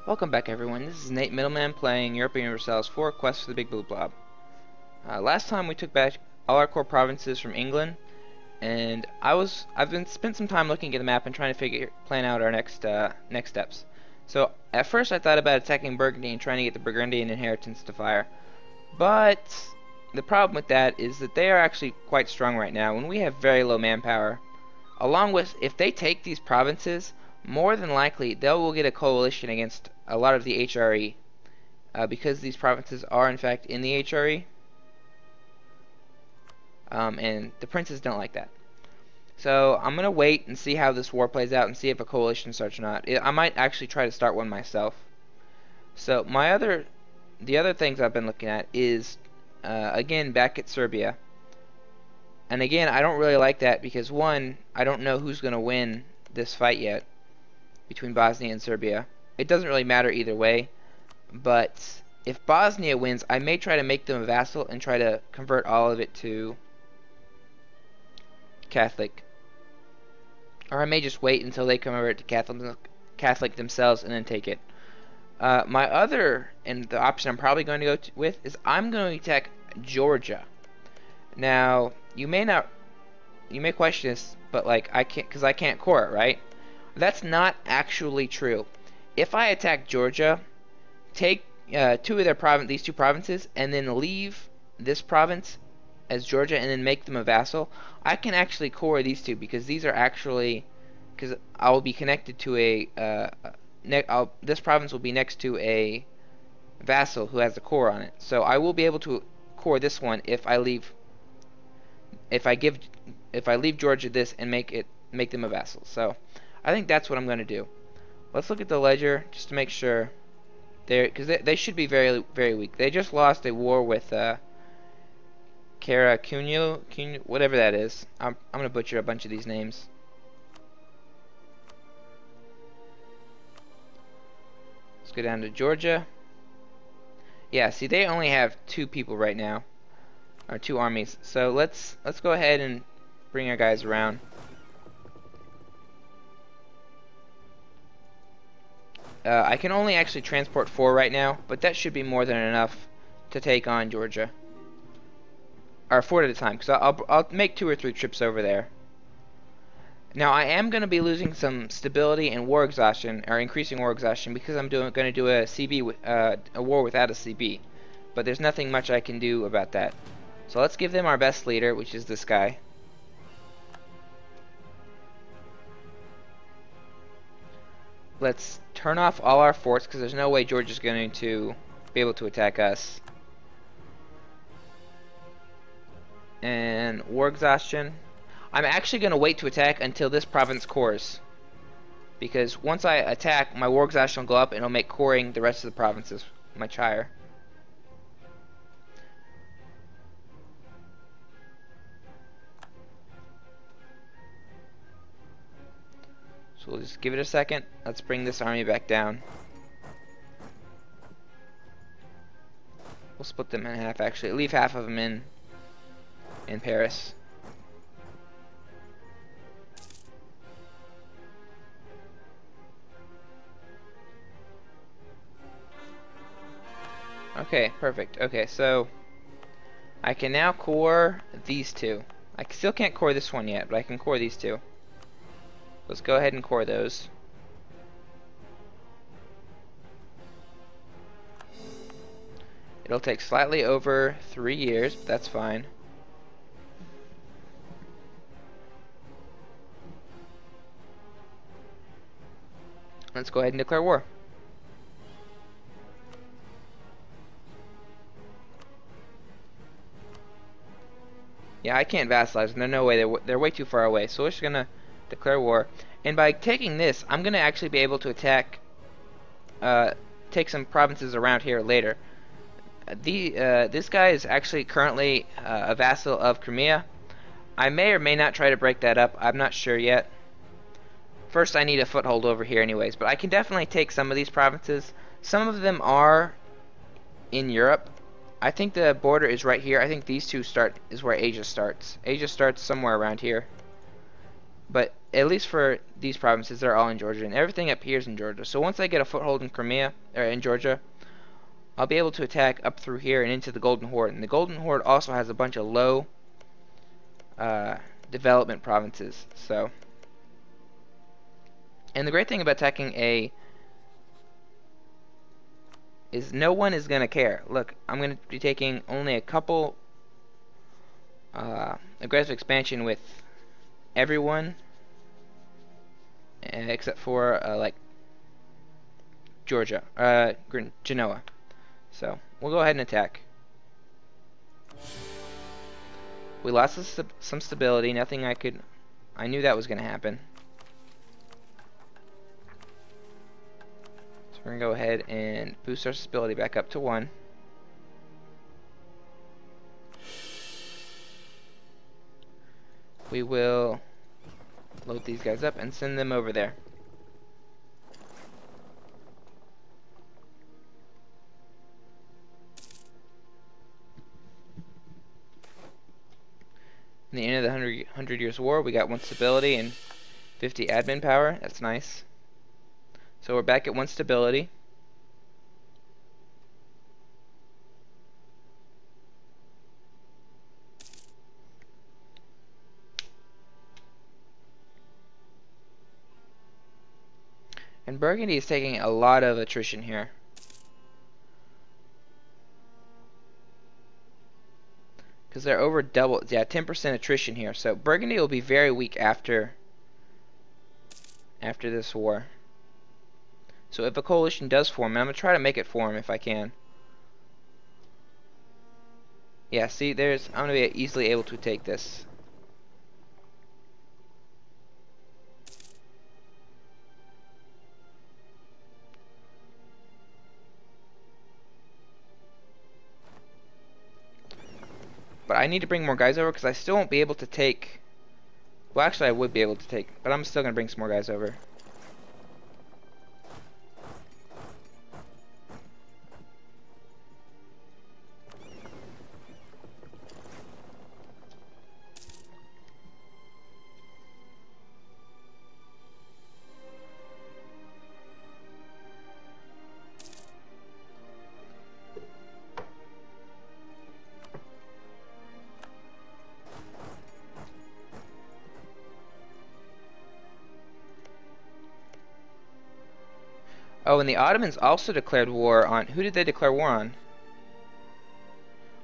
Welcome back, everyone. This is Nate Middleman playing Europa Universalis 4 Quest for the Big Blue Blob. Last time we took back all our core provinces from England, and spent some time looking at the map and trying to plan out our next steps. So at first I thought about attacking Burgundy and trying to get the Burgundian inheritance to fire, but the problem with that is that they are actually quite strong right now, and we have very low manpower. Along with, if they take these provinces, more than likely they will get a coalition against a lot of the HRE, because these provinces are in fact in the HRE, and the princes don't like that. So I'm gonna wait and see how this war plays out and see if a coalition starts or not. I might actually try to start one myself. So the other things I've been looking at is again back at Serbia. And again, I don't really like that because one, I don't know who's gonna win this fight yet between Bosnia and Serbia. It doesn't really matter either way, but if Bosnia wins, I may try to make them a vassal and try to convert all of it to Catholic. Or I may just wait until they convert it to Catholic themselves and then take it. My other, and the option I'm probably going to go with, is I'm going to attack Georgia. Now, you may question this, but like because I can't core it, right? That's not actually true. If I attack Georgia, take these two provinces, and then leave this province as Georgia, and then make them a vassal, I can actually core these two because these are actually, because I will be connected to a this province will be next to a vassal who has a core on it. So I will be able to core this one if I leave Georgia this and make them a vassal. So I think that's what I'm going to do. Let's look at the ledger just to make sure. Because they should be very, very weak. They just lost a war with Kara Cunyo, whatever that is. I'm going to butcher a bunch of these names. Let's go down to Georgia. Yeah, see, they only have 2 people right now, or 2 armies. So let's go ahead and bring our guys around. I can only actually transport 4 right now, but that should be more than enough to take on Georgia. Or 4 at a time, because I'll make 2 or 3 trips over there. Now I am going to be losing some stability and war exhaustion, or increasing war exhaustion, because I'm going to do a CB, a war without a CB. But there's nothing much I can do about that. So let's give them our best leader, which is this guy. Let's turn off all our forts, because there's no way Georgia's going to be able to attack us. And war exhaustion. I'm actually going to wait to attack until this province cores, because once I attack, my war exhaustion will go up and it'll make coring the rest of the provinces much higher. So we'll just give it a second. Let's bring this army back down. We'll split them in half, actually. Leave half of them in Paris. Okay, perfect. Okay, so I can now core these 2. I still can't core this one yet, but I can core these 2. Let's go ahead and core those. It'll take slightly over 3 years, but that's fine. Let's go ahead and declare war. Yeah, I can't vassalize them. There's no way. They're way too far away. So we're just gonna declare war. And by taking this, I'm gonna actually be able to attack, take some provinces around here later. This guy is actually currently a vassal of Crimea. I may or may not try to break that up. I'm not sure yet. First, I need a foothold over here, anyways. But I can definitely take some of these provinces. Some of them are in Europe. I think the border is right here. I think these 2 is where Asia starts. Asia starts somewhere around here. But at least for these provinces, they're all in Georgia, and everything up here is in Georgia. So once I get a foothold in Crimea, or in Georgia, I'll be able to attack up through here and into the Golden Horde. And the Golden Horde also has a bunch of low development provinces. So, and the great thing about attacking is no one is going to care. Look, I'm going to be taking only a couple aggressive expansion with everyone, except for like Georgia, Genoa. So we'll go ahead and attack. We lost some stability. Nothing I knew that was going to happen. So we're going to go ahead and boost our stability back up to 1. We will load these guys up and send them over there. In the end of the 100 Years' War, we got 1 stability and 50 admin power. That's nice. So we're back at 1 stability. And Burgundy is taking a lot of attrition here. Because they're over double, yeah, 10% attrition here. So Burgundy will be very weak after this war. So if a coalition does form, and I'm going to try to make it form if I can. Yeah, see, I'm going to be easily able to take this. But I need to bring more guys over because I still won't be able to take... Well, actually I would be able to take, but I'm still going to bring some more guys over. Oh, and the Ottomans also declared war on... Who did they declare war on?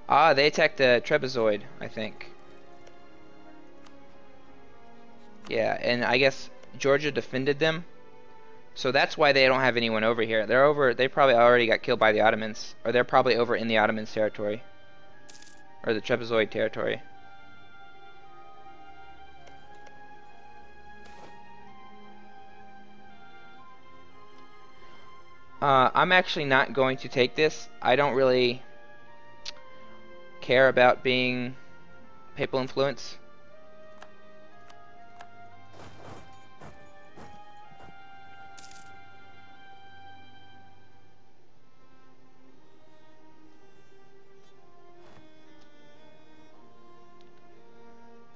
Ah, they attacked the Trebizond, I think. Yeah, and I guess Georgia defended them. So that's why they don't have anyone over here. They probably already got killed by the Ottomans. Or they're probably over in the Ottomans' territory. Or the Trebizond territory. I'm actually not going to take this. I don't really care about being papal influence.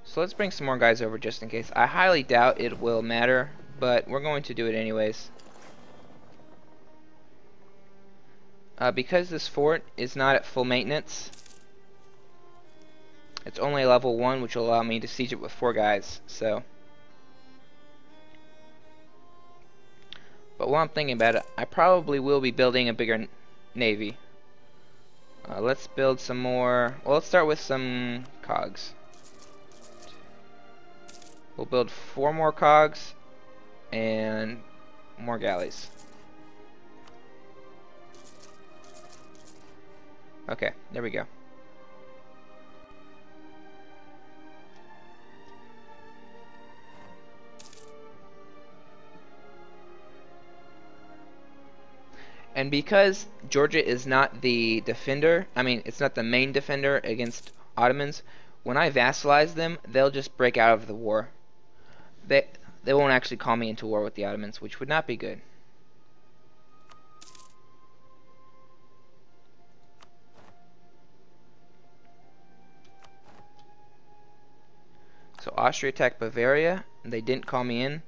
So let's bring some more guys over just in case. I highly doubt it will matter, but we're going to do it anyways. Because this fort is not at full maintenance, it's only level 1, which will allow me to siege it with 4 guys. So, but while I'm thinking about it, I probably will be building a bigger navy. Let's build some more. Well, let's start with some cogs. We'll build 4 more cogs and more galleys. Okay, there we go. And because Georgia is not the defender, it's not the main defender against Ottomans, when I vassalize them, they'll just break out of the war. They won't actually call me into war with the Ottomans, which would not be good. So Austria attacked Bavaria, and they didn't call me in.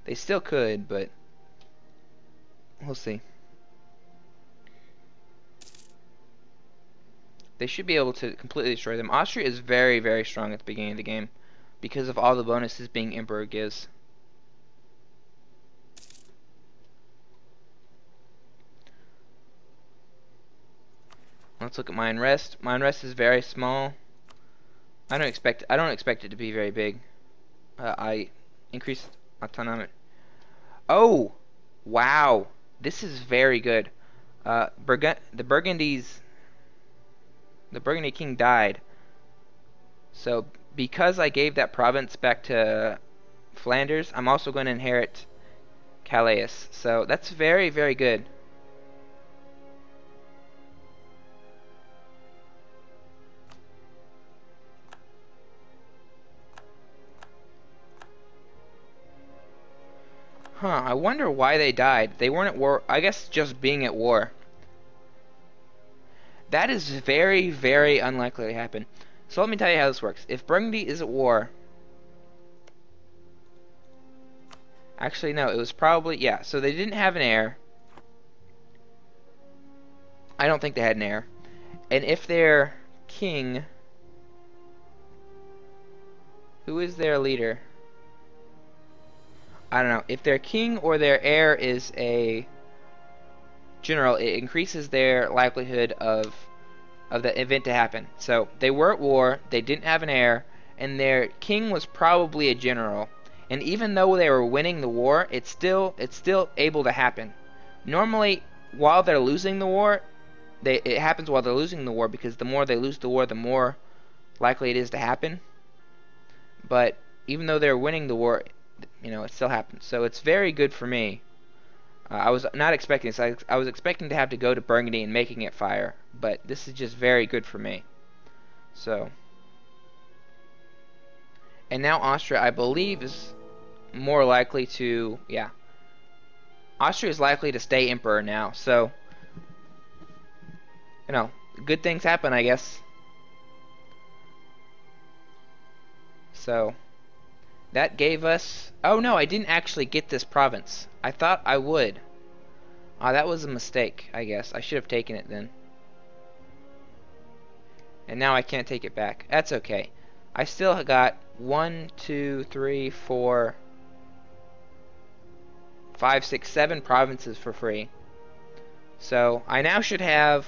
They still could, but we'll see. They should be able to completely destroy them. Austria is very, very strong at the beginning of the game because of all the bonuses being Emperor gives. Let's look at my unrest. My unrest is very small. I don't expect it to be very big. I increased autonomy. Oh, wow! This is very good. The Burgundy king died. So because I gave that province back to Flanders, I'm also going to inherit Calais. So that's very, very good. Huh, I wonder why they died. They weren't at war. I guess just being at war. That is very, very unlikely to happen. So let me tell you how this works. If Burgundy is at war... Actually, no, it was probably... Yeah, so they didn't have an heir. I don't think they had an heir. And if their king... Who is their leader? I don't know. If their king or their heir is a general, it increases their likelihood of the event to happen. So they were at war, they didn't have an heir, and their king was probably a general. And even though they were winning the war, it's still able to happen. Normally, while they're losing the war, it happens while they're losing the war, because the more they lose the war, the more likely it is to happen. But even though they're winning the war, you know, it still happens. So it's very good for me. I was not expecting this. I was expecting to have to go to Burgundy and making it fire, but this is just very good for me. So, and now Austria, I believe, is more likely to, yeah. Austria is likely to stay emperor now, so, you know, good things happen, I guess. So, that gave us... Oh no, I didn't actually get this province. I thought I would. That was a mistake, I guess. I should have taken it then. And now I can't take it back. That's okay. I still got 1, 2, 3, 4, 5, 6, 7 provinces for free. So I now should have...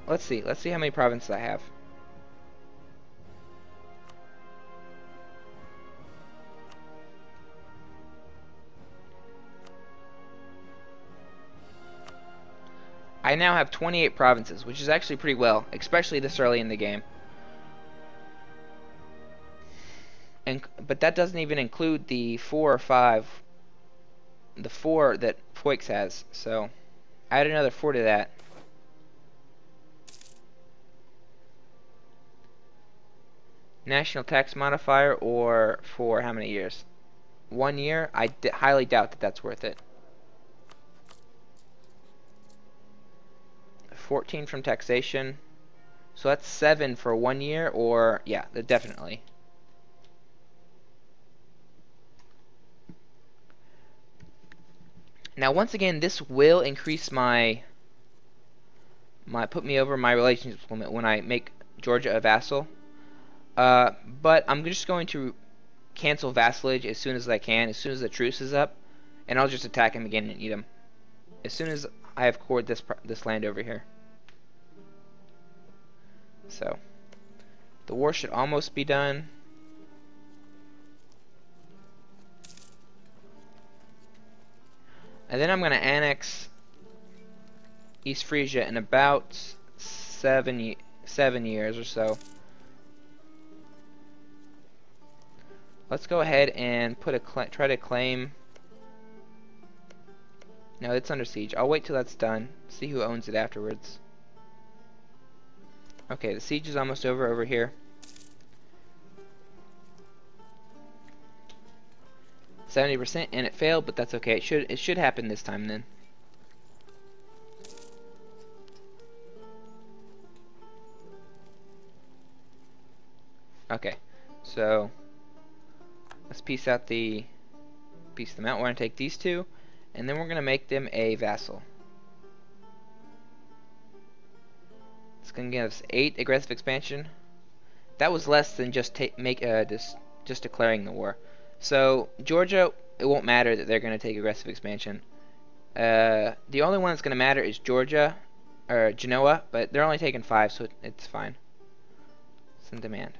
Let's see how many provinces I have. I now have 28 provinces, which is actually pretty well, especially this early in the game. But that doesn't even include the 4 or 5, the 4 that Foix has. So add another 4 to that. National tax modifier, or for how many years? 1 year? I highly doubt that that's worth it. 14 from taxation. So that's 7 for 1 year, or yeah, definitely. Now once again, this will increase my put me over my relationships limit when I make Georgia a vassal. But I'm just going to cancel vassalage as soon as I can, as soon as the truce is up, and I'll just attack him again and eat him as soon as I have cored this land over here. So the war should almost be done. And then I'm going to annex East Frisia in about 7 years or so. Let's go ahead and put try to claim. No, it's under siege. I'll wait till that's done. See who owns it afterwards. Okay, the siege is almost over here. 70%, and it failed, but that's okay. It should happen this time then. Okay, so let's piece them out. We're going to take these two, and then we're going to make them a vassal. It's going to give us 8 aggressive expansion. That was less than just just declaring the war. So Georgia, it won't matter that they're going to take aggressive expansion. The only one that's going to matter is Georgia or Genoa, but they're only taking 5, so it's fine. It's in demand.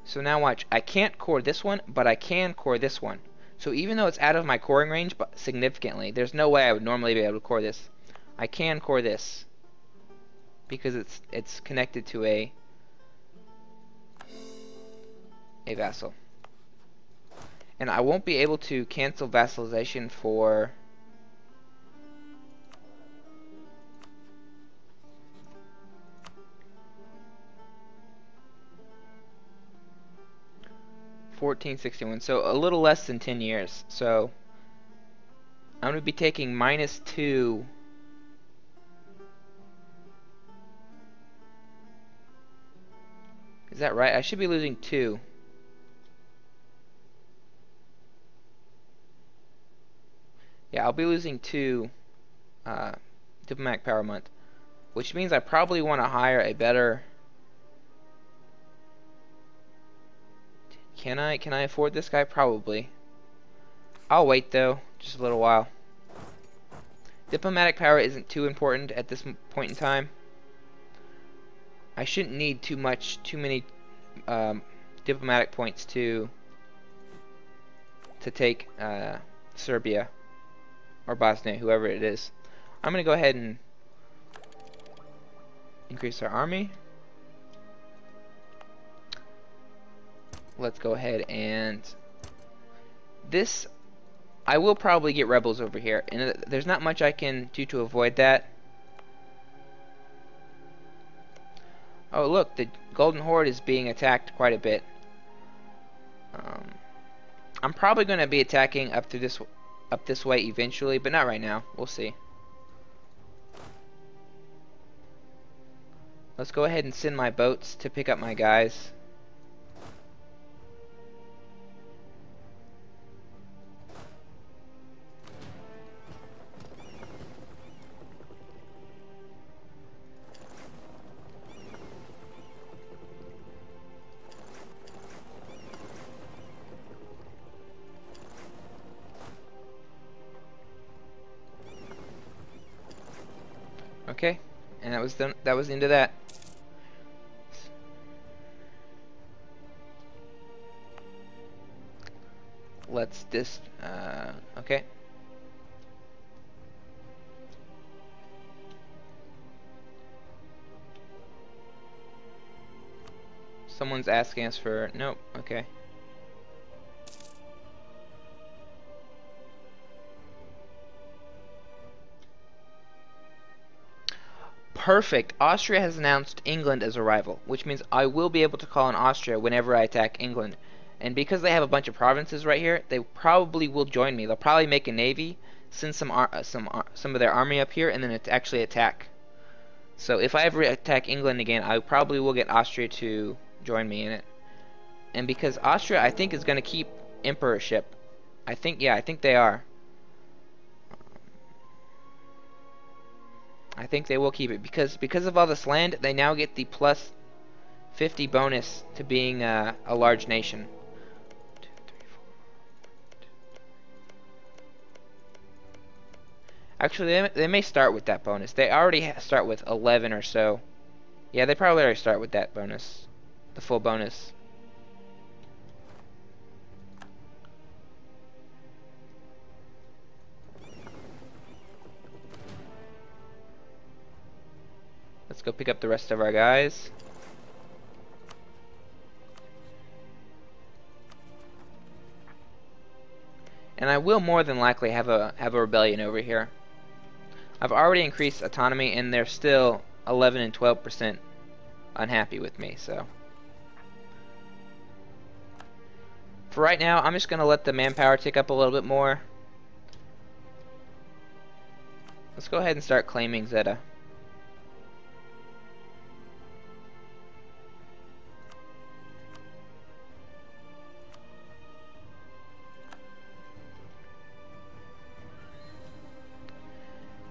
So now watch. I can't core this one, but I can core this one. So even though it's out of my coring range, but significantly, there's no way I would normally be able to core this. I can core this because it's connected to a vassal. And I won't be able to cancel vassalization for 1461, so a little less than 10 years. So I'm going to be taking -2. Is that right? I should be losing 2. Yeah, I'll be losing 2 diplomatic power a month, which means I probably want to hire a better. Can I afford this guy? Probably. I'll wait though, just a little while. Diplomatic power isn't too important at this point in time. I shouldn't need too many diplomatic points to take Serbia or Bosnia, whoever it is. I'm gonna go ahead and increase our army. Let's go ahead and this. I will probably get rebels over here, and there's not much I can do to avoid that. Oh look, the Golden Horde is being attacked quite a bit. I'm probably going to be attacking up this way eventually, but not right now. We'll see. Let's go ahead and send my boats to pick up my guys. Okay, and that was the end of that. Let's okay. Someone's asking us for nope. Okay. Perfect. Austria has announced England as a rival, which means I will be able to call on Austria whenever I attack England. And because they have a bunch of provinces right here, they probably will join me. They'll probably make a navy, send some of their army up here, and then actually attack. So if I ever attack England again, I probably will get Austria to join me in it. And because Austria, I think, is going to keep emperorship. I think they are. I think they will keep it because of all this land. They now get the plus 50 bonus to being a large nation. 2, 3, 4. Actually, they may start with that bonus. They already start with 11 or so. Yeah, they probably already start with that bonus, the full bonus. Let's go pick up the rest of our guys. And I will more than likely have a rebellion over here. I've already increased autonomy, and they're still 11 and 12% unhappy with me. So for right now, I'm just gonna let the manpower tick up a little bit more. Let's go ahead and start claiming Zeta.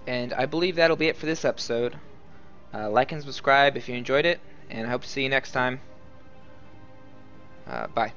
And I believe that'll be it for this episode. Like and subscribe if you enjoyed it, and I hope to see you next time. Bye.